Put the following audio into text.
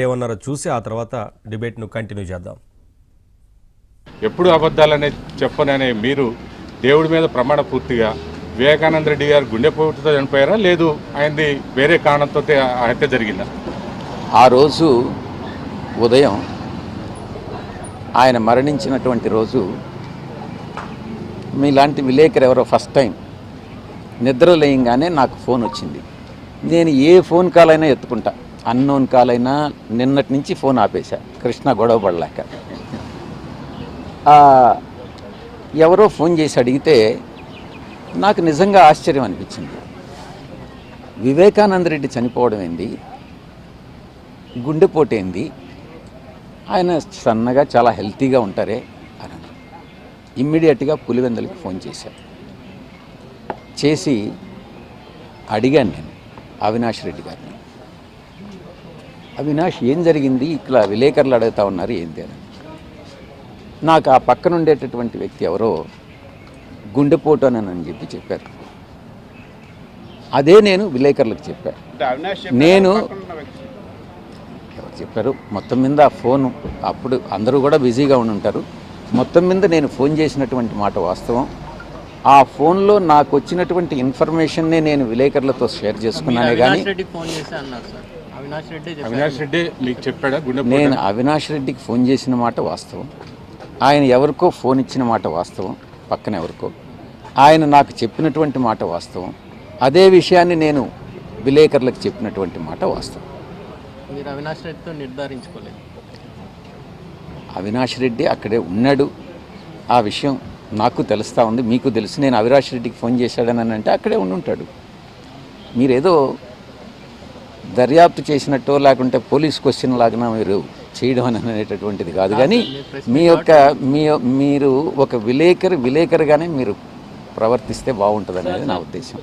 ఏమన్నారో చూసి ఆ తర్వాత డిబేట్ను కంటిన్యూ చేద్దాం. ఎప్పుడు అబద్ధాలనే చెప్పననే మీరు దేవుడి మీద ప్రమాణ పూర్తిగా వివేకానంద రెడ్డి గారు గుండెపోటుతో చనిపోయారా, లేదు ఆయనది వేరే కారణంతో హత్య జరిగిందా? ఆ రోజు ఉదయం ఆయన మరణించినటువంటి రోజు మీలాంటి విలేకరు ఎవరో ఫస్ట్ టైం నిద్రలేయంగానే నాకు ఫోన్ వచ్చింది. నేను ఏ ఫోన్ కాల్ అయినా ఎత్తుకుంటా, అన్నోన్ కాల్ అయినా. నిన్నటి నుంచి ఫోన్ ఆపేశా, కృష్ణ గొడవ పడలేక. ఎవరో ఫోన్ చేసి అడిగితే నాకు నిజంగా ఆశ్చర్యం అనిపించింది. వివేకానంద రెడ్డి చనిపోవడం ఏంది, గుండెపోటు ఏంది, ఆయన సన్నగా చాలా హెల్తీగా ఉంటారే అని ఇమ్మీడియట్గా పులివెందులకి ఫోన్ చేశాను. చేసి అడిగాను నేను అవినాష్ రెడ్డి గారిని, అవినాష్ ఏం జరిగింది, ఇట్లా విలేకరులు అడుగుతా ఉన్నారు ఏంది అని. నాకు ఆ పక్కన ఉండేటటువంటి వ్యక్తి ఎవరో గుండెపోటు అని చెప్పి చెప్పారు. అదే నేను విలేకరులకు చెప్పాను. నేను ఎవరు చెప్పారు, మొత్తం మీద ఫోను అప్పుడు అందరూ కూడా బిజీగా ఉండి ఉంటారు. మొత్తం మీద నేను ఫోన్ చేసినటువంటి మాట వాస్తవం. ఆ ఫోన్లో నాకు వచ్చినటువంటి ఇన్ఫర్మేషన్నే నేను విలేకరులతో షేర్ చేసుకున్నానే కానీ అవినాష్ రెడ్డి మీకు చెప్పాడా? నేను అవినాష్ రెడ్డికి ఫోన్ చేసిన మాట వాస్తవం. ఆయన ఎవరికో ఫోన్ ఇచ్చిన మాట వాస్తవం, పక్కన ఎవరికో. ఆయన నాకు చెప్పినటువంటి మాట వాస్తవం. అదే విషయాన్ని నేను విలేకరులకు చెప్పినటువంటి మాట వాస్తవం. మీరు అవినాష్ రెడ్డితో నిర్ధారించుకోలేదు? అవినాష్ రెడ్డి అక్కడే ఉన్నాడు, ఆ విషయం నాకు తెలుస్తూ ఉంది, మీకు తెలుసు. నేను అవినాష్ రెడ్డికి ఫోన్ చేశాడని అంటే అక్కడే ఉండుంటాడు. మీరేదో దర్యాప్తు చేసినట్టో లేకుంటే పోలీస్ క్వశ్చన్ లాగా మీరు చేయడం అని అనేటటువంటిది కాదు. కానీ మీరు ఒక విలేకరుగానే మీరు ప్రవర్తిస్తే బాగుంటుంది అనేది నా ఉద్దేశం.